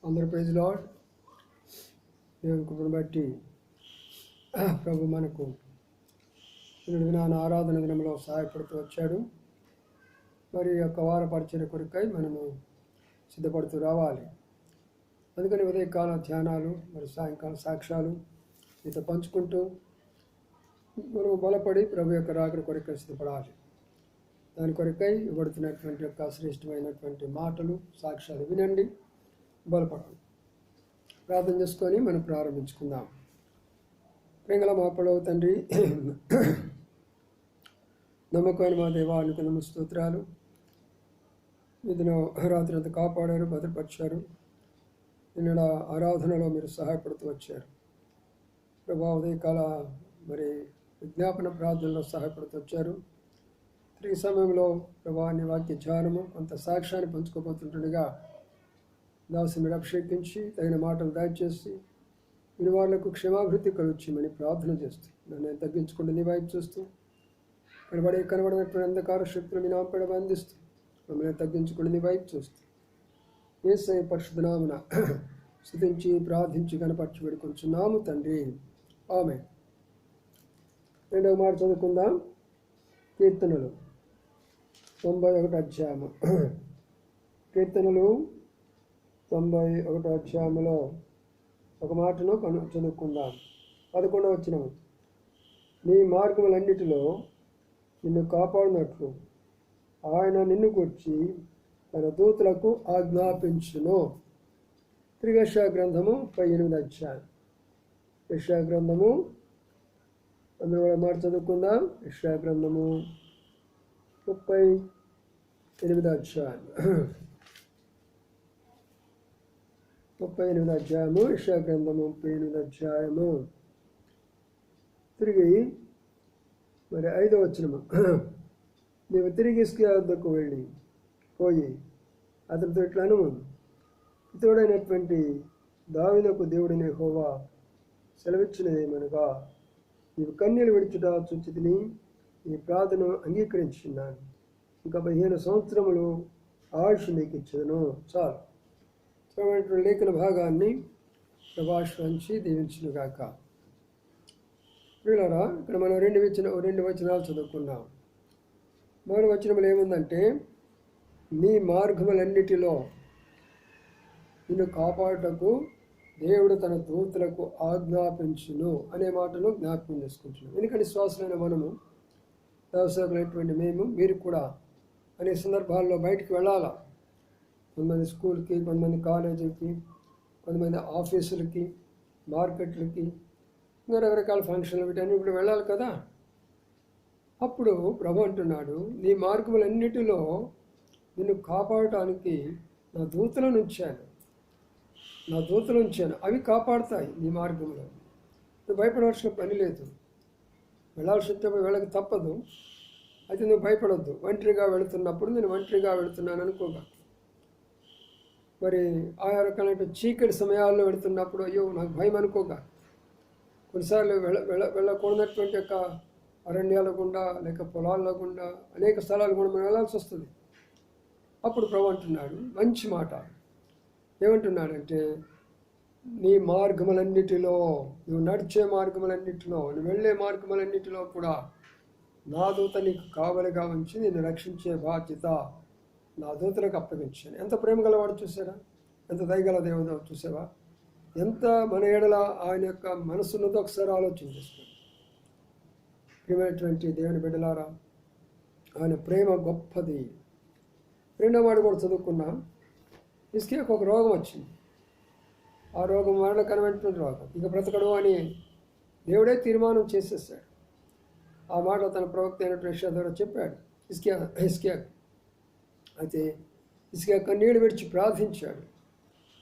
అందరి praise lord. దేవుని కృపను బట్టి ప్రభు మనకు దినాన ఆరాధన దినంలో సహాయపడుతూ వచ్చాడు. మరి యొక్క వార పరిచయ కొరకై మనము సిద్ధపడుతూ రావాలి. అందుకని ఉదయకాల ధ్యానాలు మరి సాయంకాల సాక్ష్యాలు మీతో పంచుకుంటూ మనము బలపడి ప్రభు యొక్క రాకడ కొరకై సిద్ధపడాలి. దాని కొరకై ఇవ్వబడుతున్నటువంటి యొక్క శ్రేష్టమైనటువంటి మాటలు సాక్ష్యాలు వినండి, బలపడాలి. ప్రార్థన చేసుకొని మనం ప్రారంభించుకుందాం. ప్రేంగళ మా పొడవు తండ్రి, నమ్మకమైన మా దేవానికి నమ్మ స్తోత్రాలు. ఇదిలో రాత్రి అంతా కాపాడారు, భద్రపరిచారు. నిన్న ఆరాధనలో మీరు సహాయపడుతూ వచ్చారు ప్రభా. ఉదయకాల మరి విజ్ఞాపన ప్రార్థనలో సహాయపడుతూ వచ్చారు. తిరిగి సమయంలో ప్రభా నీ వాక్య ధ్యానము కొంత సాక్ష్యాన్ని పంచుకోబోతుండగా దాసుని మీరు అభిషేకించి తగిన మాటలు దయచేసి మీరు వాళ్ళకు క్షమాభివృద్ధి కలుగుమని ప్రార్థన చేస్తూ నన్ను తగ్గించుకుంటూ నీ వైపు చూస్తూ కనబడినటువంటి అంధకార శక్తులు మీ నాపడ బంధిస్తూ మమ్మల్ని తగ్గించుకుంటూ నీ వైపు చూస్తూ యేసయ్య పరిశుద్ధ నామమున స్తుతించి ప్రార్థించి కనపరచి వేడుకొంచున్నాము తండ్రి, ఆమేన్. రెండవ మాట చదువుకుందాం. కీర్తనలు 91 అధ్యాయము. కీర్తనలు 91 అధ్యాయములో ఒక మాటను చదువుకుందాం. 11వ వచనం. నీ మార్గములన్నిటిలో నిన్ను కాపాడినట్లు ఆయన నిన్ను గూర్చి తన దూతలకు ఆజ్ఞాపించును. తిరిగి యెషయా గ్రంథము 38 అధ్యాయం. యెషయా గ్రంథము అందులో మాట చదువుకుందాం. యెషయా గ్రంథము 38 అధ్యాయం. 38 అధ్యాయము. యెషయా గ్రంథము 38 అధ్యాయము. తిరిగి మరి 5వ వచనము. నీవు తిరిగి హిజ్కియా వద్దకు పోయి అతనితో ఇట్లను, ఇతరుడైనటువంటి దావీదుకు దేవుడైన యెహోవా సెలవిచ్చినదేమనగా, నీవు కన్నీళ్ళు విడిచుట చూచితిని, నీ ప్రార్థన అంగీకరించున్నాను. ఇంకా 15 సంవత్సరములు ఆయుష్ నీకు ఇచ్చదను. చాలు. చూడటువంటి లేఖన భాగాన్ని ప్రభాషించి దీవించునుగాక. ప్రియులారా, ఇక్కడ మనం రెండు వచనాలు చదువుకున్నాం. మొదటి వచనములు ఏముందంటే, నీ మార్గములన్నిటిలో నిన్ను కాపాడుటకు దేవుడు తన దూతలకు ఆజ్ఞాపించును అనే మాటను జ్ఞాపకం చేసుకుంటున్నాం. ఎందుకంటే శ్వాసలైన మనము, దైవసేవకులైనటువంటి మేము, మీరు కూడా అనే సందర్భాల్లో బయటికి వెళ్ళాలా. కొంతమంది స్కూల్కి, కొంతమంది కాలేజీకి, కొంతమంది ఆఫీసులకి, మార్కెట్లకి, ఇంకా రకరకాల ఫంక్షన్లు వీటన్నీ ఇప్పుడు వెళ్ళాలి కదా. అప్పుడు ప్రభు అంటున్నాడు, నీ మార్గములన్నిటిలో నిన్ను కాపాడటానికి నా దూతలను ఉంచాను. అవి కాపాడుతాయి నీ మార్గంలో. నువ్వు భయపడవలసిన పని లేదు. వెళ్ళాల్సి వస్తే వెళ్ళక తప్పదు. అయితే నువ్వు భయపడొద్దు. ఒంటరిగా వెళుతున్నప్పుడు నేను ఒంటరిగా వెళుతున్నాను అనుకోగా. మరి ఆయా రకాలైన చీకటి సమయాల్లో వెళుతున్నప్పుడు అయ్యో నాకు భయం అనుకోగా. కొన్నిసార్లు వెళ్ళకూడనటువంటి యొక్క అరణ్యాల గుండా లేక పొలాల్లో గుండా అనేక స్థలాలు కూడా మనం వెళ్ళాల్సి వస్తుంది. అప్పుడు ప్రభు అంటున్నాడు మంచి మాట. ఏమంటున్నాడంటే, నీ మార్గములన్నిటిలో, నువ్వు నడిచే మార్గములన్నిటిలో, నువ్వు వెళ్ళే మార్గములన్నిటిలో కూడా నా దూత నీకు కావలిగా ఉంచి నిన్ను రక్షించే బాధ్యత నా దూతలకు అప్పగించాను. ఎంత ప్రేమ గలవాడు చూసారా, ఎంత దయగల దేవుడు చూసావా, ఎంత మన ఎడల ఆయన యొక్క మనసున్నదో ఒకసారి ఆలోచన చేసుకోండి. ప్రియమైనటువంటి దేవుని బిడ్డలారా, ఆయన ప్రేమ గొప్పది. రెండో మాట కూడా చదువుకున్నాం. హిజ్కియాకు ఒక రోగం వచ్చింది. ఆ రోగం మరణకరమైనటువంటి రోగం. ఇక బ్రతకడం అని దేవుడే తీర్మానం చేసేసాడు. ఆ మాట తన ప్రవక్త అయినటువంటి యెషయా ద్వారా చెప్పాడు హిజ్కియాకు. అయితే హిజ్కియా కన్నీళ్ళు విడిచి ప్రార్థించాడు.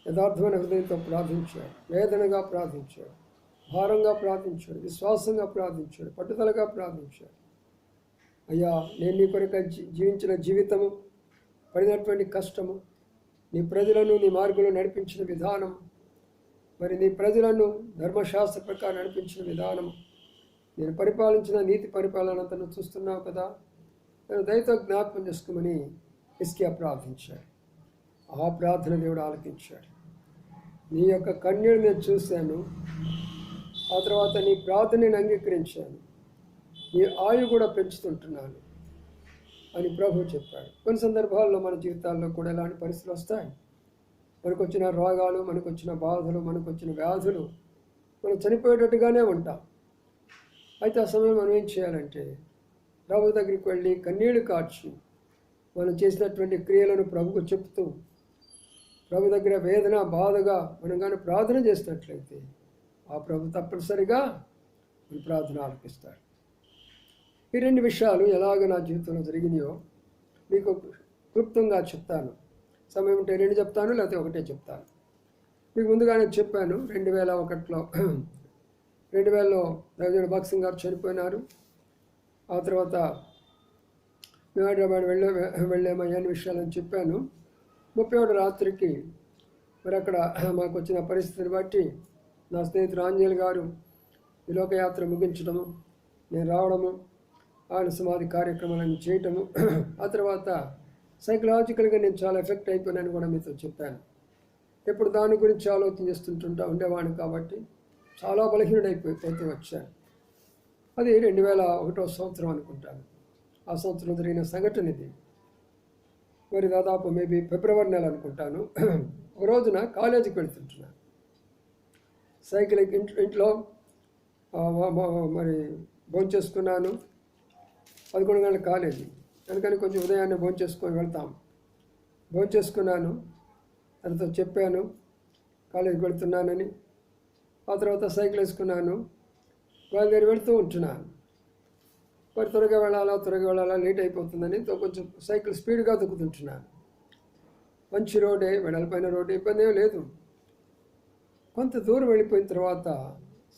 యథార్థమైన హృదయంతో ప్రార్థించాడు, వేదనగా ప్రార్థించాడు, భారంగా ప్రార్థించాడు, విశ్వాసంగా ప్రార్థించాడు, పట్టుదలగా ప్రార్థించాడు. అయ్యా, నేను నీ కొరకు జీవించిన జీవితము, పడినటువంటి కష్టము, నీ ప్రజలను నీ మార్గంలో నడిపించిన విధానం, మరి నీ ప్రజలను ధర్మశాస్త్ర ప్రకారం నడిపించిన విధానం, నేను పరిపాలించిన నీతి పరిపాలనంతను చూస్తున్నావు కదా, నేను దయతో జ్ఞాపకం చేసుకోమని హిజ్కియా ప్రార్థించాడు. ఆ ప్రార్థన దేవుడు ఆలకించాడు. నీ యొక్క కన్నీళ్ళు నేను చూశాను, ఆ తర్వాత నీ ప్రార్థనని అంగీకరించాను, నీ ఆయు కూడా పెంచుతుంటున్నాను అని ప్రభు చెప్పాడు. కొన్ని సందర్భాల్లో మన జీవితాల్లో కూడా ఇలాంటి పరిస్థితులు వస్తాయి. మనకు వచ్చిన రోగాలు, మనకు వచ్చిన బాధలు, మనకు వచ్చిన వ్యాధులు, మనం చనిపోయేటట్టుగానే ఉంటాం. అయితే ఆ సమయం మనం ఏం చేయాలంటే ప్రభు దగ్గరికి వెళ్ళి కన్నీళ్లు కార్చి మనం చేసినటువంటి క్రియలను ప్రభుకు చెప్తూ ప్రభు దగ్గర వేదన బాధగా మనం కానీ ప్రార్థన చేసినట్లయితే ఆ ప్రభు తప్పనిసరిగా మన ప్రార్థన ఆలకిస్తాడు. ఈ రెండు విషయాలు ఎలాగ నా జీవితంలో జరిగినాయో మీకు క్లుప్తంగా చెప్తాను. సమయం ఉంటే రెండు చెప్తాను, లేకపోతే ఒకటే చెప్తాను. మీకు ముందుగానే చెప్పాను, 2001లో 2000లో దైవజనుడు భగత్ సింగ్ గారు చనిపోయినారు. ఆ తర్వాత మేము హైదరాబాద్ వెళ్ళామయ్యా అన్ని విషయాలని చెప్పాను. 31 రాత్రికి మరి అక్కడ మాకు వచ్చిన పరిస్థితిని బట్టి నా స్నేహితుడు ఆంజనేయులు గారు ఈ లోకయాత్ర ముగించడము, నేను రావడము, ఆయన సమాధి కార్యక్రమాలను చేయటము, ఆ తర్వాత సైకలాజికల్గా నేను చాలా ఎఫెక్ట్ అయిపోయానని కూడా మీతో చెప్పాను. ఎప్పుడు దాని గురించి ఆలోచన చేస్తుంటా ఉండేవాడిని కాబట్టి చాలా బలహీనుడైపోతే వచ్చాను. అది 2001 సంవత్సరం అనుకుంటాను. ఆ సంవత్సరం జరిగిన సంఘటన ఇది. మరి దాదాపు మేబీ ఫిబ్రవరి నెల అనుకుంటాను. ఒక రోజున కాలేజీకి వెళ్తుంటున్నాను. సైకిల్ ఇంట్లో మరి భోంచేసుకున్నాను. 11 గంటల కాలేజీ అందుకని కొంచెం ఉదయాన్నే భోంచేసుకొని వెళ్తాం. భోంచేసుకున్నాను, తనతో చెప్పాను కాలేజీకి వెళ్తున్నానని. ఆ తర్వాత సైకిల్ వేసుకున్నాను, బయలుదేరి వెళ్తూ ఉంటున్నాను. మరి త్వరగా వెళ్ళాలా లేట్ అయిపోతుందని కొంచెం సైకిల్ స్పీడ్గా తొక్కుతుంటున్నాను. మంచి రోడ్డే, వెడల్పైన రోడ్డు, ఇబ్బంది ఏం లేదు. కొంత దూరం వెళ్ళిపోయిన తర్వాత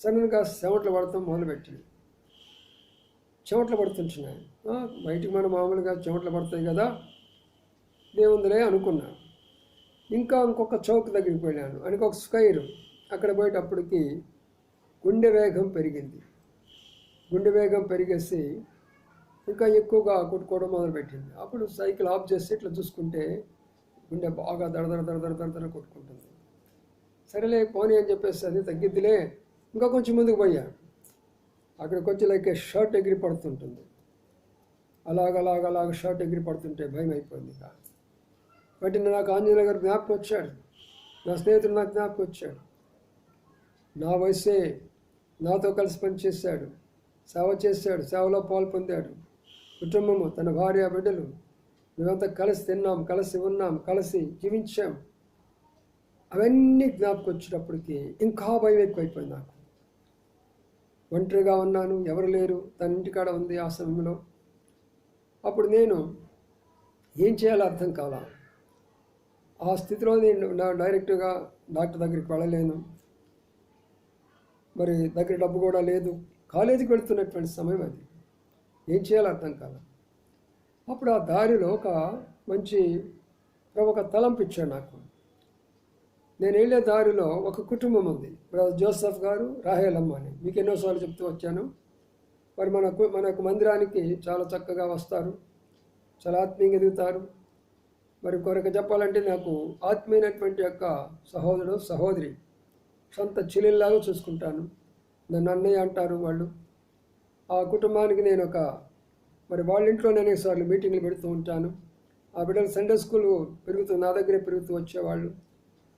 సడన్గా చెమటలు పడతాం మొదలుపెట్టింది. చెమటలు పడుతుంటున్నాయి. బయటికి మనం మామూలుగా చెమటలు పడతాయి కదా, దేవుందులే అనుకున్నాను. ఇంకొక చౌక్ దగ్గరికి వెళ్ళాను, ఒక స్క్వేర్. అక్కడ పోయేటప్పటికి గుండె వేగం పెరిగింది. గుండె వేగం పెరిగేసి ఇంకా ఎక్కువగా కొట్టుకోవడం మొదలుపెట్టింది. అప్పుడు సైకిల్ ఆఫ్ చేసి ఇట్లా చూసుకుంటే గుండె బాగా దడదడ కొట్టుకుంటుంది. సరేలే పోనీ అని చెప్పేసి అది తగ్గిద్దిలే, ఇంకా కొంచెం ముందుకు పోయాను. అక్కడికి వచ్చి లైక్ షర్ట్ ఎగిరి పడుతుంటుంది. అలాగ షర్ట్ ఎగిరి పడుతుంటే భయం అయిపోయింది. వెంటనే నాకు ఆంజనేయ గారు జ్ఞాపకం వచ్చాడు, నా స్నేహితుడు నాకు జ్ఞాపకం వచ్చాడు. నా వయసే నాతో కలిసి పనిచేశాడు, సేవ చేశాడు, సేవలో పాలు పొందాడు. కుటుంబము, తన భార్య బిడ్డలు, మేమంతా కలిసి తిన్నాం, కలిసి ఉన్నాం, కలిసి జీవించాం. అవన్నీ జ్ఞాపకం వచ్చేటప్పటికి ఇంకా భయం ఎక్కువైపోయింది నాకు. ఒంటరిగా ఉన్నాను, ఎవరు లేరు, తన ఇంటికాడ ఉంది ఆ సమయంలో. అప్పుడు నేను ఏం చేయాలో అర్థం కాల. ఆ స్థితిలో నేను డైరెక్ట్గా డాక్టర్ దగ్గరికి వెళ్ళలేను, మరి దగ్గర డబ్బు కూడా లేదు, కాలేజీకి వెళుతున్నటువంటి సమయం అది. ఏం చేయాలో అర్థం కాల. అప్పుడు ఆ దారిలో ఒక తలంపు ఇచ్చాడు నాకు. నేను వెళ్ళే దారిలో ఒక కుటుంబం ఉంది, బ్రదర్ జోసెఫ్ గారు, రాహేలమ్మ అని. మీకు ఎన్నోసార్లు చెప్తూ వచ్చాను. మరి మనకు మందిరానికి చాలా చక్కగా వస్తారు, చాలా ఆత్మీయంగా ఎదుగుతారు. మరి కొరకు చెప్పాలంటే నాకు ఆత్మీయమైనటువంటి యొక్క సహోదరుడు సహోదరి, సొంత చెల్లెల్లాగా చూసుకుంటాను. నన్ను అన్నయ్య అంటారు వాళ్ళు. ఆ కుటుంబానికి నేను మరి వాళ్ళ ఇంట్లో నేను సార్లు మీటింగ్లు పెడుతూ ఉంటాను. ఆ బిడ్డలు సండే స్కూల్ నా దగ్గరే పెరుగుతూ వచ్చేవాళ్ళు.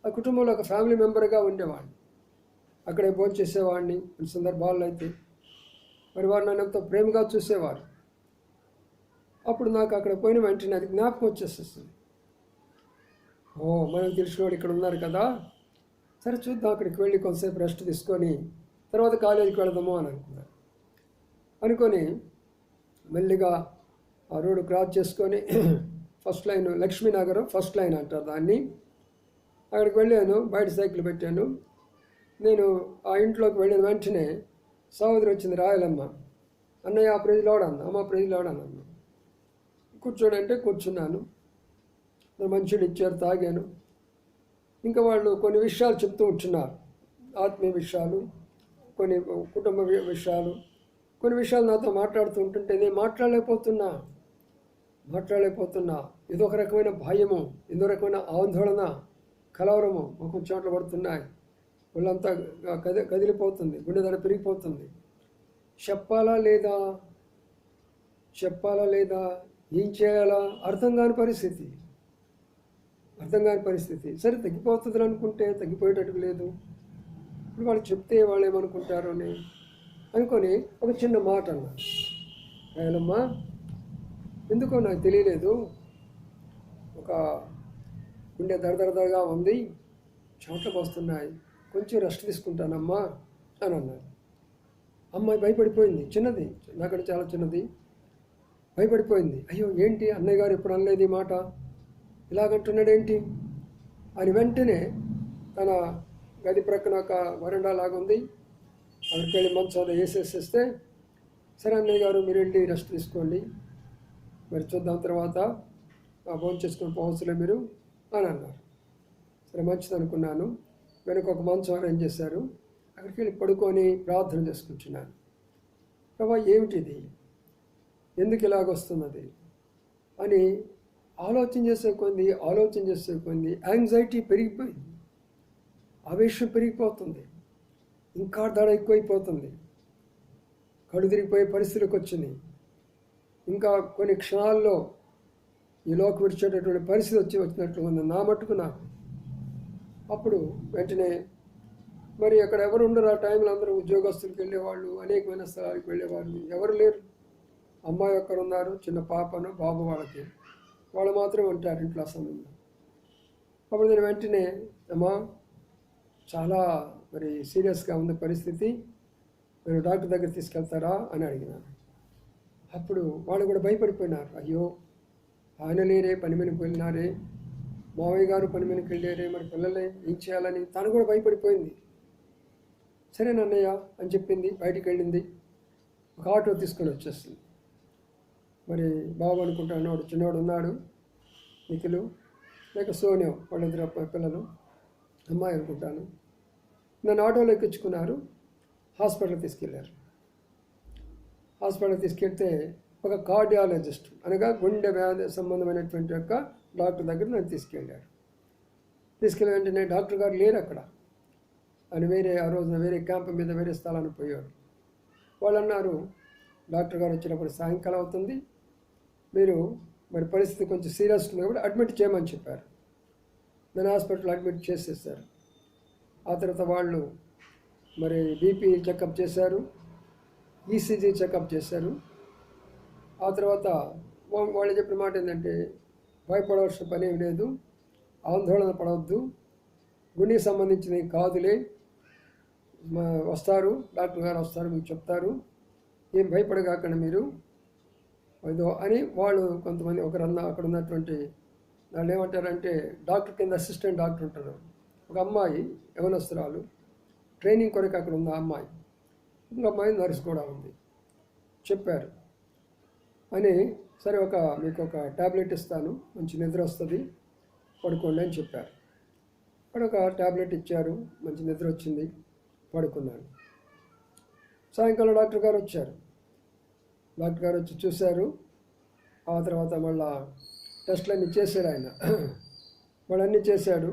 ఆ కుటుంబంలో ఒక ఫ్యామిలీ మెంబర్గా ఉండేవాడిని. అక్కడే భోజనం చేసేవాడిని కొన్ని సందర్భాల్లో అయితే. మరి వారు నన్ను ఎంతో ప్రేమగా చూసేవారు. అప్పుడు నాకు అక్కడ పోయిన వెంటనే అది జ్ఞాపకం వచ్చేస్తుంది. మనకు తెలిసిన వాడు ఇక్కడ ఉన్నారు కదా, సరే చూద్దాం, అక్కడికి వెళ్ళి కొంతసేపు రెస్ట్ తీసుకొని తర్వాత కాలేజీకి వెళదాము అని అనుకొని మెల్లిగా ఆ రోడ్డు క్రాస్ చేసుకొని first line, Lakshminagaram first line అంటారు దాన్ని. అక్కడికి వెళ్ళాను, బయట సైకిల్ పెట్టాను. నేను ఆ ఇంట్లోకి వెళ్ళిన వెంటనే సహోదరి వచ్చింది, రాయలమ్మ. అన్నయ్య ప్రైజ్ లార్డ్ అన్న, అమ్మ ప్రైజ్ లార్డ్ అన్న. కూర్చోడంటే కూర్చున్నాను. మంచిని ఇచ్చారు, తాగాను. ఇంకా వాళ్ళు కొన్ని విషయాలు చెప్తూ ఉంటున్నారు, ఆత్మీయ విషయాలు, కొన్ని కుటుంబ విషయాలు, కొన్ని విషయాలు నాతో మాట్లాడుతూ ఉంటుంటే నేను మాట్లాడలేకపోతున్నా. ఏదో ఒక రకమైన భయము, ఏదో రకమైన ఆందోళన కలవరము, ముఖం చోట్ల పడుతున్నాయి, ఒళ్ళంతా కదిలిపోతుంది, గుండె దడ పెరిగిపోతుంది. చెప్పాలా లేదా ఏం చేయాలా అర్థం కాని పరిస్థితి. సరే తగ్గిపోతుంది అనుకుంటే తగ్గిపోయేటట్టు లేదు. ఇప్పుడు వాళ్ళు చెప్తే వాళ్ళు ఏమనుకుంటారు అని అనుకొని ఒక చిన్న మాట అన్నారు. రాయలమ్మ, ఎందుకో నాకు తెలియలేదు, ఒక గుండె దడదడగా ఉంది, చెమటలకు వస్తున్నాయి, కొంచెం రెస్ట్ తీసుకుంటానమ్మా అని అన్నారు. అమ్మాయి భయపడిపోయింది, చిన్నది, నాకంటే చాలా చిన్నది, భయపడిపోయింది. అయ్యో ఏంటి అన్నయ్య గారు ఎప్పుడు అనలేదు ఈ మాట, ఇలాగంటున్నాడేంటి అని వెంటనే తన గది ప్రక్కన ఒక వరండా లాగుంది, అక్కడికి వెళ్ళి మంచం వేసేసేస్తే, సరే అన్నయ్య గారు మీరు వెళ్ళి రెస్ట్ తీసుకోండి, మరి చూద్దాం తర్వాత భోజనం చేసుకొని పోవచ్చులే మీరు అని అన్నారు. సరే మంచిది అనుకున్నాను. వెనక ఒక మంచం అరేంజ్ చేశారు, అక్కడికి వెళ్ళి పడుకొని ప్రార్థన చేసుకుంటున్నాను. ప్రభా ఏమిటిది, ఎందుకు ఇలాగొస్తున్నది అని ఆలోచన చేసే కొంది యాంగ్జైటీ పెరిగిపోయింది, ఆవేశం పెరిగిపోతుంది, ఇంకా దడ ఎక్కువైపోతుంది, కళ్ళు తిరిగిపోయే పరిస్థితికి వచ్చింది. ఇంకా కొన్ని క్షణాల్లో ఈ లోకి విడిచేటటువంటి పరిస్థితి వచ్చినట్లు ఉంది నా మట్టుకు నాకు. అప్పుడు వెంటనే మరి అక్కడ ఎవరు ఉండరు, ఆ టైంలో అందరూ ఉద్యోగస్తులకు వెళ్ళేవాళ్ళు, అనేకమైన స్థలాలకు వెళ్ళేవాళ్ళు, ఎవరు లేరు. అమ్మాయి ఒక్కరు ఉన్నారు, చిన్న పాపను బాబు, వాళ్ళు మాత్రమే ఉంటారు ఇంట్లో ఆ సమయంలో. అప్పుడు నేను వెంటనే అమ్మా చాలా మరి సీరియస్గా ఉంది పరిస్థితి, మీరు డాక్టర్ దగ్గర తీసుకెళ్తారా అని అడిగినాను. అప్పుడు వాళ్ళు కూడా భయపడిపోయినారు. అయ్యో ఆయన లేరే, పని మీదకి వెళ్ళినారే, మావయ్య గారు పని మీదకి వెళ్ళారే, మరి పిల్లలే ఏం చేయాలని తను కూడా భయపడిపోయింది. సరేనన్నయ్య అని చెప్పింది, బయటికి వెళ్ళింది, ఒక ఆటో తీసుకొని వచ్చేస్తుంది. మరి బాబు అనుకుంటాను, వాడు చిన్నవాడు ఉన్నాడు, నిఖిలు లేక సోనియా, వాళ్ళిద్దరు పిల్లలు, అమ్మాయి అనుకుంటాను. నన్ను ఆటోలో ఎక్కించుకున్నారు, హాస్పిటల్కి తీసుకెళ్ళారు. హాస్పిటల్కి తీసుకెళ్తే ఒక కార్డియాలజిస్ట్ అనగా గుండె వ్యాధి సంబంధమైనటువంటి యొక్క డాక్టర్ దగ్గర నన్ను తీసుకెళ్ళారు. తీసుకెళ్ళి వెంటనే డాక్టర్ గారు లేరు అక్కడ, అని ఆ రోజున వేరే క్యాంప్ మీద వేరే స్థలానికి పోయారు. వాళ్ళు అన్నారు, డాక్టర్ గారు వచ్చినప్పుడు సాయంకాలం అవుతుంది, మీరు మరి పరిస్థితి కొంచెం సీరియస్ ఉంది కాబట్టి అడ్మిట్ చేయమని చెప్పారు. నన్ను హాస్పిటల్లో అడ్మిట్ చేసేసారు. ఆ తర్వాత వాళ్ళు మరి బీపీ చెకప్ చేశారు, ఈసీజీ చెకప్ చేశారు. ఆ తర్వాత వాళ్ళు చెప్పిన మాట ఏంటంటే, భయపడవలసిన పని ఏమి లేదు, ఆందోళన పడవద్దు, గుండెకి సంబంధించినవి కాదులే, వస్తారు, డాక్టర్ గారు వస్తారు, మీకు చెప్తారు, ఏం భయపడగాకండి మీరు ఏదో అని వాళ్ళు కొంతమంది ఒకరన్నా అక్కడ ఉన్నటువంటి వాళ్ళు ఏమంటారంటే, డాక్టర్ కింద అసిస్టెంట్ డాక్టర్ ఉంటారు. ఒక అమ్మాయి యవనస్తురాలు, ట్రైనింగ్ కొరకు అక్కడ ఉంది ఆ అమ్మాయి, ఇంకొక అమ్మాయి నర్స్ కూడా ఉంది, చెప్పారు అని. సరే మీకు ఒక ట్యాబ్లెట్ ఇస్తాను, మంచి నిద్ర వస్తుంది, పడుకోండి అని చెప్పారు. అక్కడ ఒక ట్యాబ్లెట్ ఇచ్చారు, మంచి నిద్ర వచ్చింది, పడుకున్నాను. సాయంకాలం డాక్టర్ గారు వచ్చారు. డాక్టర్ గారు వచ్చి చూశారు. ఆ తర్వాత మళ్ళా టెస్ట్లు అన్నీ చేశాడు ఆయన, వాళ్ళు అన్నీ చేశాడు.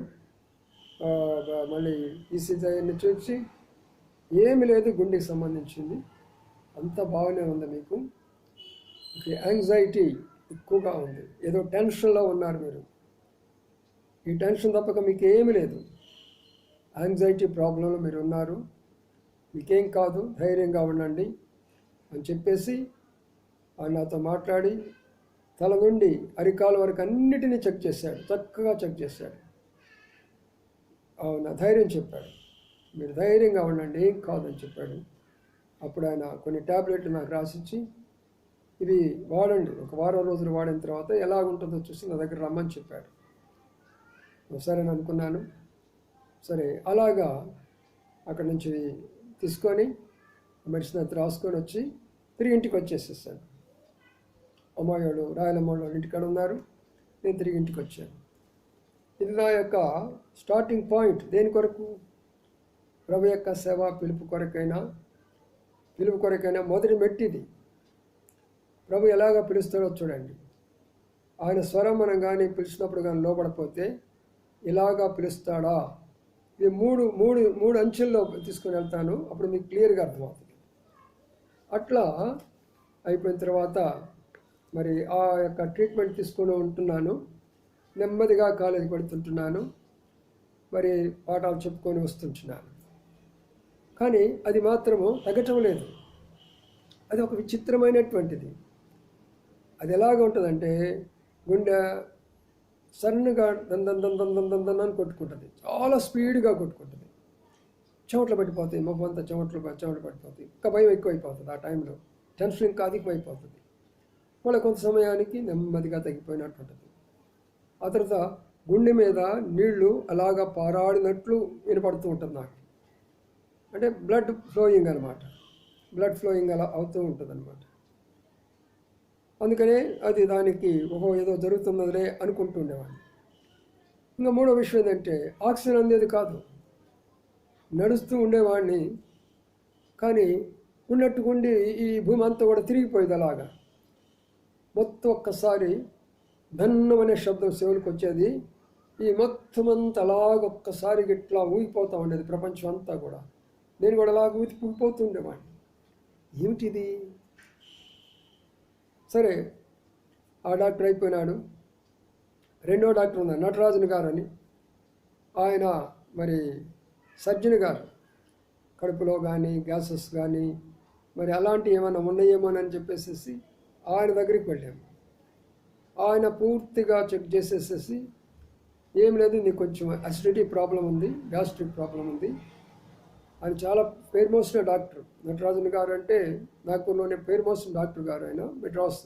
మళ్ళీ ఈసీజీ అన్నీ చూసి ఏమి లేదు, గుండెకి సంబంధించింది, అంతా బాగానే ఉంది, మీకు యాంగ్జైటీ ఎక్కువగా ఉంది, ఏదో టెన్షన్లో ఉన్నారు మీరు, ఈ టెన్షన్ తప్పక మీకు ఏమీ లేదు, యాంగ్జైటీ ప్రాబ్లంలో మీరు ఉన్నారు, మీకేం కాదు, ధైర్యంగా ఉండండి అని చెప్పేసి ఆయన నాతో మాట్లాడి తల నుండి అరికాల వరకు అన్నిటినీ చెక్ చేశాడు, చక్కగా చెక్ చేశాడు. అవునా ధైర్యం చెప్పాడు, మీరు ధైర్యంగా ఉండండి, ఏం కాదని చెప్పాడు. అప్పుడు ఆయన కొన్ని ట్యాబ్లెట్లు నాకు రాసిచ్చి, ఇవి వాడండి, ఒక వారం రోజులు వాడిన తర్వాత ఎలాగుంటుందో చూసి నా దగ్గర రమ్మని చెప్పాడు. సరే అని అనుకున్నాను. సరే అలాగా అక్కడి నుంచి తీసుకొని మెడిసిన్ అంతా రాసుకొని వచ్చి తిరిగి ఇంటికి వచ్చేసేసాను. అమ్మాయివాడు రాయలమ్మాడు వాళ్ళ ఇంటికాడ ఉన్నారు, నేను తిరిగి ఇంటికి వచ్చాను. ఇది నా యొక్క స్టార్టింగ్ పాయింట్. దేని కొరకు? ప్రభు యొక్క సేవ పిలుపు కొరకైనా మొదటి మెట్టిది. ప్రభు ఎలాగ పిలుస్తాడో చూడండి. ఆయన స్వరం మనం కానీ పిలిచినప్పుడు కానీ లోపడపోతే ఇలాగా పిలుస్తాడా? ఇది మూడు మూడు మూడు అంచెల్లో తీసుకుని వెళ్తాను, అప్పుడు మీకు క్లియర్గా అర్థమవుతుంది. అట్లా అయిపోయిన తర్వాత మరి ఆ యొక్క ట్రీట్మెంట్ తీసుకొని ఉంటున్నాను. నెమ్మదిగా కాలేజీకి పెడుతుంటున్నాను, మరి పాఠాలు చెప్పుకొని వస్తుంటున్నాను. కానీ అది మాత్రము తగ్గటం లేదు. అది ఒక విచిత్రమైనటువంటిది. అది ఎలాగ ఉంటుందంటే గుండె సన్నగా దందన్ అని కొట్టుకుంటుంది, చాలా స్పీడ్గా కొట్టుకుంటుంది. చెమటలు పట్టిపోతాయి, మొహమంతా చెమటలు పట్టిపోతాయి. ఇంకా భయం ఎక్కువైపోతుంది. ఆ టైంలో టెన్షన్ ఇంకా అధికమైపోతుంది. మళ్ళీ కొంత సమయానికి నెమ్మదిగా తగ్గిపోయినట్టు ఉంటుంది. ఆ తర్వాత గుండె మీద నీళ్లు అలాగా పారాడినట్లు వినపడుతూ ఉంటుంది నాకు. అంటే బ్లడ్ ఫ్లోయింగ్ అనమాట. బ్లడ్ ఫ్లోయింగ్ అలా అవుతూ ఉంటుంది అనమాట. అందుకనే అది దానికి ఏదో జరుగుతున్నదిలే అనుకుంటూ ఉండేవాడిని. ఇంకా మూడో విషయం ఏంటంటే ఆక్సిజన్ అందేది కాదు. నడుస్తూ ఉండేవాడిని, కానీ ఉన్నట్టుకుండి ఈ భూమి అంతా కూడా తిరిగిపోయేది. అలాగా మొత్తం ఒక్కసారి ధన్నమనే శబ్దం చెవులకు వచ్చేది. ఈ మొత్తం అంతా అలాగ ఒక్కసారి ఇట్లా ఊగిపోతూ ఉండేది ప్రపంచం అంతా కూడా. నేను కూడా అలాగ ఊగిపోతూ ఉండేవాడిని. ఏమిటిది? సరే, ఆ డాక్టర్ అయిపోయినాడు. రెండో డాక్టర్ ఉన్నారు, నటరాజన్ గారు అని. ఆయన మరి సర్జన్ గారు. కడుపులో కానీ గ్యాసెస్ కానీ మరి అలాంటివి ఏమైనా ఉన్నాయేమోనని చెప్పేసి ఆయన దగ్గరికి వెళ్ళాము. ఆయన పూర్తిగా చెక్ చేసేసేసి, ఏం లేదు, నీకు కొంచెం అసిడిటీ ప్రాబ్లం ఉంది, గ్యాస్ట్రిక్ ప్రాబ్లం ఉంది. ఆయన చాలా పేరు మోసిన డాక్టర్. నటరాజన్ గారు అంటే నాగపూర్లోనే పేరు మోసిన డాక్టర్ గారు. ఆయన మెడ్రాస్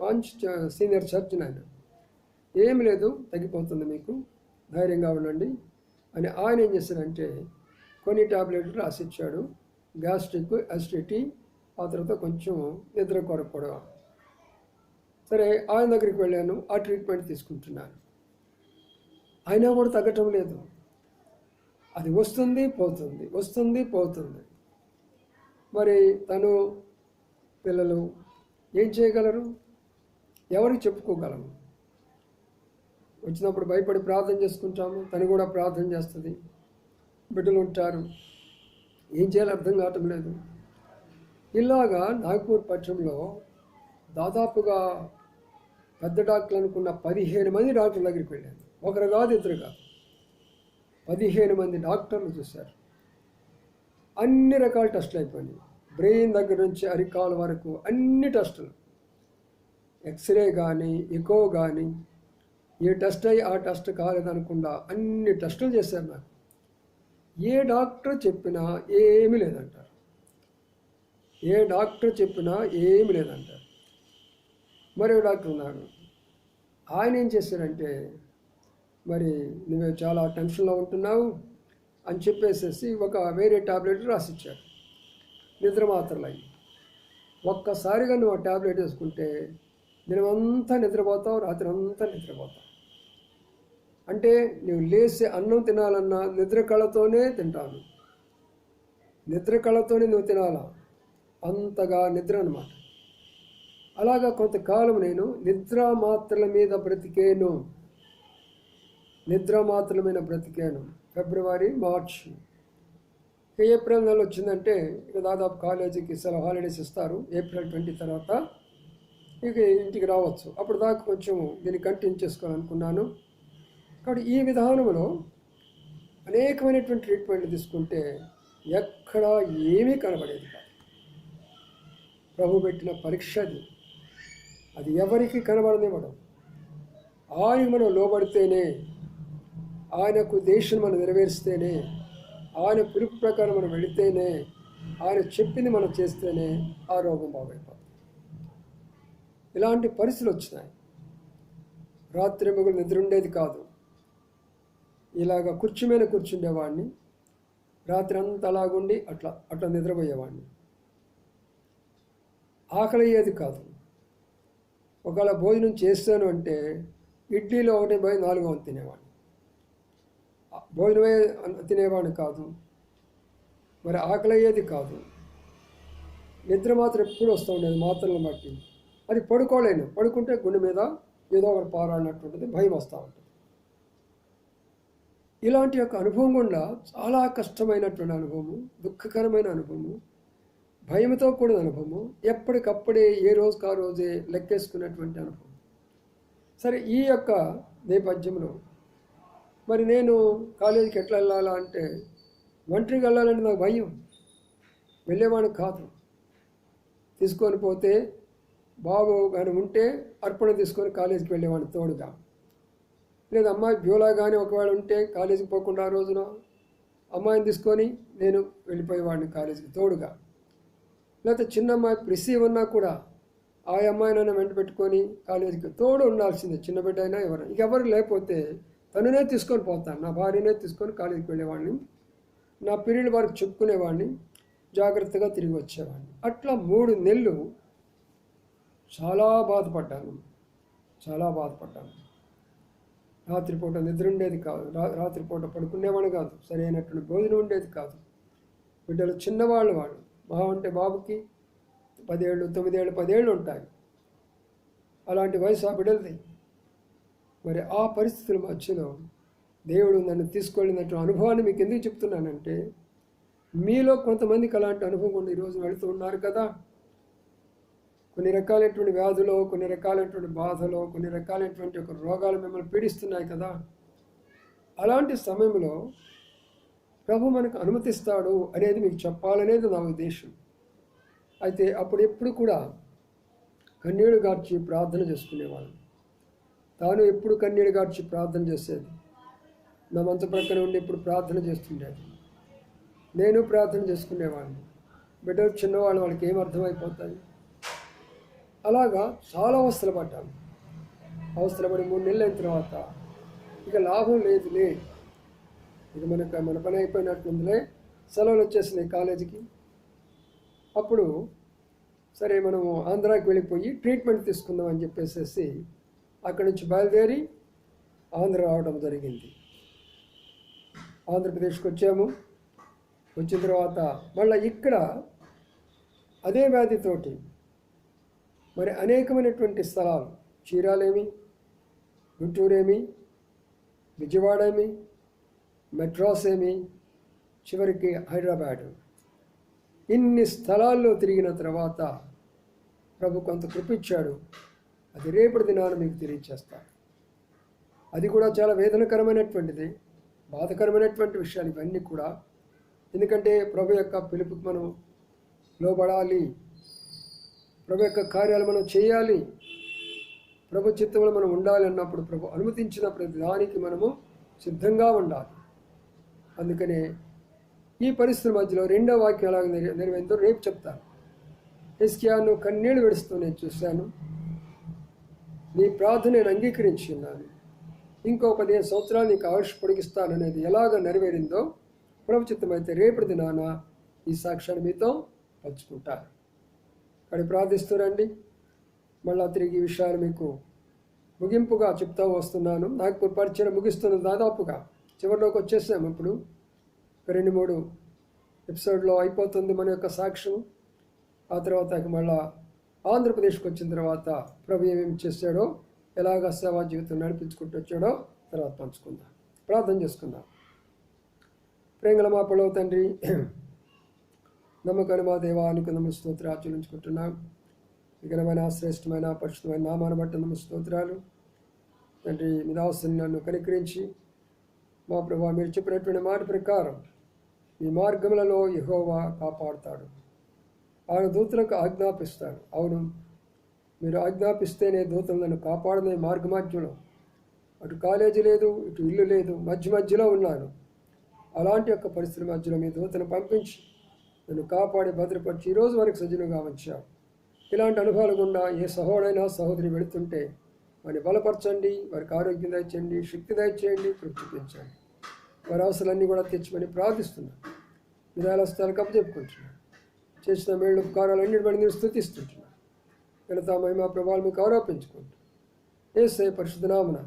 మంచి సీనియర్ సర్జన్. ఆయన ఏమి లేదు, తగ్గిపోతుంది, మీకు ధైర్యంగా ఉండండి అని ఆయన ఏం చేశారంటే కొన్ని టాబ్లెట్లు రాసిచ్చాడు. గ్యాస్ట్రిక్, అసిడిటీ, ఆ తర్వాత కొంచెం నిద్ర కొరకు కూడా. సరే, ఆయన దగ్గరికి వెళ్ళాను, ఆ ట్రీట్మెంట్ తీసుకుంటున్నాను. అయినా కూడా తగ్గటం లేదు. అది వస్తుంది పోతుంది, వస్తుంది పోతుంది. మరి తను పిల్లలు ఏం చేయగలరు? ఎవరికి చెప్పుకోగలము? వచ్చినప్పుడు భయపడి ప్రార్థన చేసుకుంటాము, తను కూడా ప్రార్థన చేస్తుంది. బిడ్డలు ఉంటారు, ఏం చేయాలో అర్థం కావటం లేదు. ఇలాగా నాగపూర్ పట్టణంలో దాదాపుగా పెద్ద డాక్టర్లు అనుకున్న 15 మంది డాక్టర్ల దగ్గరికి వెళ్ళాను. ఒకరు కాదు, ఇద్దరు కాదు, 15 మంది డాక్టర్లు చూశారు. అన్ని రకాల టెస్టులు అయిపోయినాయి. బ్రెయిన్ దగ్గర నుంచి అరికాల వరకు అన్ని టెస్టులు, ఎక్స్రే కానీ ఎకో కానీ, ఏ టెస్ట్ అయ్యి ఆ టెస్ట్ కాలేదనకుండా అన్ని టెస్టులు చేశారు. నాకు ఏ డాక్టర్ చెప్పినా ఏమీ లేదంటారు. ఏ డాక్టర్ చెప్పినా ఏమీ లేదంటారు. మరో డాక్టర్ ఉన్నారు, ఆయన ఏం చేశారంటే, మరి నువ్వు చాలా టెన్షన్లో ఉంటున్నావు అని చెప్పేసేసి ఒక వేరే టాబ్లెట్ రాసిచ్చారు, నిద్ర మాత్రలు అయ్యి. ఒక్కసారిగా నువ్వు ఆ టాబ్లెట్ వేసుకుంటే దినమంతా నిద్రపోతావు, రాత్రి అంతా నిద్రపోతావు. అంటే నువ్వు లేచి అన్నం తినాలన్నా నిద్ర కళతోనే తింటాను, నిద్ర కళతోనే నువ్వు తినాలా, అంతగా నిద్ర అన్నమాట. అలాగా కొంతకాలం నేను నిద్ర మాత్రల మీద బ్రతికేను, నిద్ర మాత్రల మీద బ్రతికాను. ఫిబ్రవరి, మార్చి, ఏప్రిల్ నెల వచ్చిందంటే ఇక దాదాపు కాలేజీకి సెలవు హాలిడేస్ ఇస్తారు. ఏప్రిల్ 20 తర్వాత ఇక ఇంటికి రావచ్చు. అప్పుడు దాకా కొంచెం దీన్ని కంటిన్యూ చేసుకోవాలనుకున్నాను. కాబట్టి ఈ విధానంలో అనేకమైనటువంటి ట్రీట్మెంట్లు తీసుకుంటే ఎక్కడా ఏమీ కనబడేది కాదు. ప్రభు పెట్టిన పరీక్ష అది ఎవరికి కనబడనివ్వడం. ఆయనకు మనం లోబడితేనే, ఆయనకు దేశం మనం నెరవేరిస్తేనే, ఆయన పిలుపు ప్రకారం మనం వెళితేనే, ఆయన చెప్పింది మనం చేస్తేనే ఆ రోగం బాగైపోతుంది. ఇలాంటి పరిస్థితులు వచ్చినాయి. రాత్రి మగులు నిద్ర ఉండేది కాదు. ఇలాగ కుర్చీ మీద కూర్చుండేవాడిని, రాత్రి అంతా అలాగుండి అట్లా నిద్రపోయేవాడిని. ఆకలి అయ్యేది కాదు. ఒకవేళ భోజనం చేస్తాను అంటే ఇడ్లీలో 1/4 తినేవాడిని, భోజనమే తినేవాడిని కాదు. మరి ఆకలి అయ్యేది కాదు. నిద్ర మాత్రం ఎప్పుడు వస్తూ ఉండేది మాత్రలను బట్టి. అది పడుకోలేను, పడుకుంటే గుండె మీద ఏదో ఒకటి పారాడినట్టు ఉంటుంది, భయం వస్తూ ఉంటుంది. ఇలాంటి యొక్క అనుభవం గుండా చాలా కష్టమైనటువంటి అనుభవము, దుఃఖకరమైన అనుభవము, భయంతో కూడిన అనుభవము, ఎప్పటికప్పుడే ఏ రోజుకు ఆ రోజే లెక్కేసుకున్నటువంటి అనుభవం. సరే, ఈ యొక్క నేపథ్యంలో మరి నేను కాలేజీకి ఎట్లా వెళ్ళాలా అంటే, ఒంటరికి వెళ్ళాలంటే నాకు భయం, వెళ్ళేవాడిని కాదు. తీసుకొని పోతే బాబు కానీ ఉంటే అర్పణ తీసుకొని కాలేజీకి వెళ్ళేవాడిని తోడుగా. లేదా అమ్మాయి బ్యూలా కానీ ఒకవేళ ఉంటే కాలేజీకి పోకుండా ఆ రోజున అమ్మాయిని తీసుకొని నేను వెళ్ళిపోయేవాడిని కాలేజీకి తోడుగా. లేకపోతే చిన్న అమ్మాయి ప్రిసీ ఉన్నా కూడా ఆ అమ్మాయినైనా వెంట పెట్టుకొని కాలేజీకి తోడు ఉండాల్సిందే, చిన్న బిడ్డ అయినా ఎవరైనా. ఇంకెవరు లేకపోతే తననే తీసుకొని పోతాను, నా భార్యనే తీసుకొని కాలేజీకి వెళ్ళేవాడిని, నా పీరియడ్ వరకు చెప్పుకునేవాడిని, జాగ్రత్తగా తిరిగి వచ్చేవాడిని. అట్లా 3 నెలలు చాలా బాధపడ్డాను. రాత్రిపూట నిద్ర ఉండేది కాదు, రాత్రిపూట పడుకునేవాడు కాదు, సరైనటువంటి భోజనం ఉండేది కాదు. బిడ్డలు చిన్నవాళ్ళు, మా అంటే బాబుకి 10 ఏళ్ళు 9 ఏళ్ళు 10 ఏళ్ళు ఉంటాయి, అలాంటి వయసు ఆ బిడ్డలది. మరి ఆ పరిస్థితుల మధ్యలో దేవుడు నన్ను తీసుకెళ్ళినట్టు అనుభవాన్ని మీకు ఎందుకు చెప్తున్నానంటే, మీలో కొంతమందికి అలాంటి అనుభవం ఉండి ఈరోజు వెళుతూ ఉన్నారు కదా. కొన్ని రకాలైనటువంటి వ్యాధులు, కొన్ని రకాలైనటువంటి బాధలు, కొన్ని రకాలైనటువంటి ఒక రోగాలు మిమ్మల్ని పీడిస్తున్నాయి కదా. అలాంటి సమయంలో ప్రభు మనకు అనుమతిస్తాడు అనేది మీకు చెప్పాలనేది నా ఉద్దేశం. అయితే అప్పుడు ఎప్పుడు కూడా కన్నీళ్లు గార్చి ప్రార్థన చేసుకునేవాడు. తాను ఎప్పుడు కన్నీళ్లు గార్చి ప్రార్థన చేసేది. నా మంచు ప్రక్కన ఉండి ఎప్పుడు ప్రార్థన చేస్తుండేది. నేను ప్రార్థన చేసుకునేవాడిని. బిడ్డలు చిన్నవాళ్ళు, వాళ్ళకి ఏం అర్థమైపోతాయి. అలాగా చాలా అవస్థలపడ్డాను. అవస్థలపడి 3 నెలలు అయిన తర్వాత ఇక లాభం లేదులే, ఇది మన పని అయిపోయినట్టుందిలే, సెలవులు వచ్చేసినాయి కాలేజీకి. అప్పుడు సరే మనము ఆంధ్రాకి వెళ్ళిపోయి ట్రీట్మెంట్ తీసుకుందాం అని చెప్పేసి అక్కడి నుంచి బయలుదేరి ఆంధ్ర రావడం జరిగింది. ఆంధ్రప్రదేశ్కి వచ్చాము. వచ్చిన తర్వాత మళ్ళీ ఇక్కడ అదే వ్యాధితోటి మరి అనేకమైనటువంటి స్థలాలు, చీరాలేమి, గుంటూరేమి, విజయవాడ ఏమి, మెడ్రాస్ ఏమి, చివరికి హైదరాబాదు, ఇన్ని స్థలాల్లో తిరిగిన తర్వాత ప్రభు కొంత కృపించాడు. అది రేపటి దినాన మీకు తెలియచేస్తాను. అది కూడా చాలా వేదనకరమైనటువంటిది, బాధకరమైనటువంటి విషయాలు ఇవన్నీ కూడా. ఎందుకంటే ప్రభు యొక్క పిలుపుకి మనం లోబడాలి, ప్రభు యొక్క కార్యాలు మనం చేయాలి, ప్రభు చిత్తంలో మనం ఉండాలి అన్నప్పుడు ప్రభు అనుమతించిన ప్రతి దానికి మనము సిద్ధంగా ఉండాలి. అందుకనే ఈ పరిస్థితుల మధ్యలో 2వ వాక్యం ఎలాగ నెరవేరిందో రేపు చెప్తాను. హిజ్కియా, నువ్వు కన్నీళ్లు విడుస్తూ నేను చూశాను, నీ ప్రార్థన నేను అంగీకరించి ఉన్నాను, ఇంకో 15 సంవత్సరాలు నీకు ఆయుష్ పొడిగిస్తాననేది ఎలాగ నెరవేరిందో ప్రభు చిత్తమైతే రేపటి దినాన ఈ సాక్ష్యాన్ని మీతో పంచుకుంటాను. అక్కడ ప్రార్థిస్తూరండి. మళ్ళా తిరిగి ఈ విషయాలు మీకు ముగింపుగా చెప్తా వస్తున్నాను. నాకు పరిచయం ముగిస్తున్నాను, దాదాపుగా చివరిలోకి వచ్చేసాము. ఇప్పుడు 2-3 ఎపిసోడ్లో అయిపోతుంది మన యొక్క సాక్ష్యం. ఆ తర్వాత మళ్ళా ఆంధ్రప్రదేశ్కి వచ్చిన తర్వాత ప్రభు ఏమేమి చేశాడో, ఎలాగ సేవా జీవితం నడిపించుకుంటూ వచ్చాడో తర్వాత పంచుకుందాం. ప్రార్థన చేసుకుందాం. ప్రేంగల మా పొడవ తండ్రి, నమ్మకమైన మా దేవానికి స్తోత్రాలు చెల్లించుకుంటున్నాం. విఘనమైన శ్రేష్టమైన పరిశుద్ధమైన నామాన్ని బట్టి స్తోత్రాలు తండ్రి. మీ దాసుని నన్ను కనికరించి మా ప్రభు మీరు చెప్పినటువంటి మాట ప్రకారం మీ మార్గములలో యెహోవా కాపాడుతాడు, ఆయన దూతలకు ఆజ్ఞాపిస్తాడు. అవును, మీరు ఆజ్ఞాపిస్తేనే దూతలు నన్ను కాపాడనే మార్గమధ్యంలో, అటు కాలేజీ లేదు, ఇటు ఇల్లు లేదు, మధ్యలో ఉన్నాను. అలాంటి యొక్క పరిస్థితుల మధ్యలో మీ దూతను పంపించి నన్ను కాపాడి భద్రపరిచి ఈరోజు వరకు సజీవంగా ఉంచావు. ఇలాంటి అనుభవాలు గుండా ఏ సహోదరైనా సహోదరి వెళుతుంటే వారిని బలపరచండి, వారికి ఆరోగ్యం దయచేయండి, శక్తి దయచేయండి, చూపించండి. వారి అవసరాలన్నీ కూడా తెచ్చమని ప్రార్థిస్తున్నాను. విధాల స్థలాలకు అప్పచెప్పుకుంటున్నాను. చేసిన మేళ్ళు ఉపకారాలన్నిటి బట్టి నేను స్తుతిస్తుంటున్నాను. ఘనత మహిమ ప్రభావాలు మీకు ఆరోపించుకుంటూ యేసయ్య పరిశుద్ధ నామమున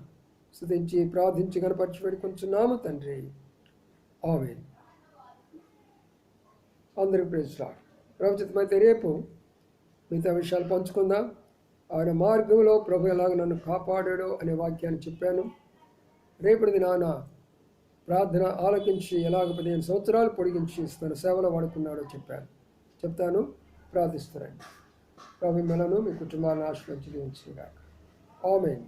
స్తుతించి ప్రార్థించి కనపరిచి పెట్టుకుంటున్నాము తండ్రి. ఆమేన్. అందరికీ ప్రైజ్ లార్డ్. ప్రభుత్వమైతే రేపు మిగతా విషయాలు పంచుకుందాం. ఆయన మార్గంలో ప్రభు ఎలాగ నన్ను కాపాడాడో అనే వాక్యాన్ని చెప్పాను. రేపటి దినాన ప్రార్థన ఆలకించి ఎలాగ 15 సంవత్సరాలు పొడిగించి తన సేవలో వాడుకున్నాడో చెప్తాను. ప్రార్థిస్తున్నాను. ప్రభు మిమ్మలను మీ కుటుంబాలను ఆశీర్వదించుగాక. ఆమేన్.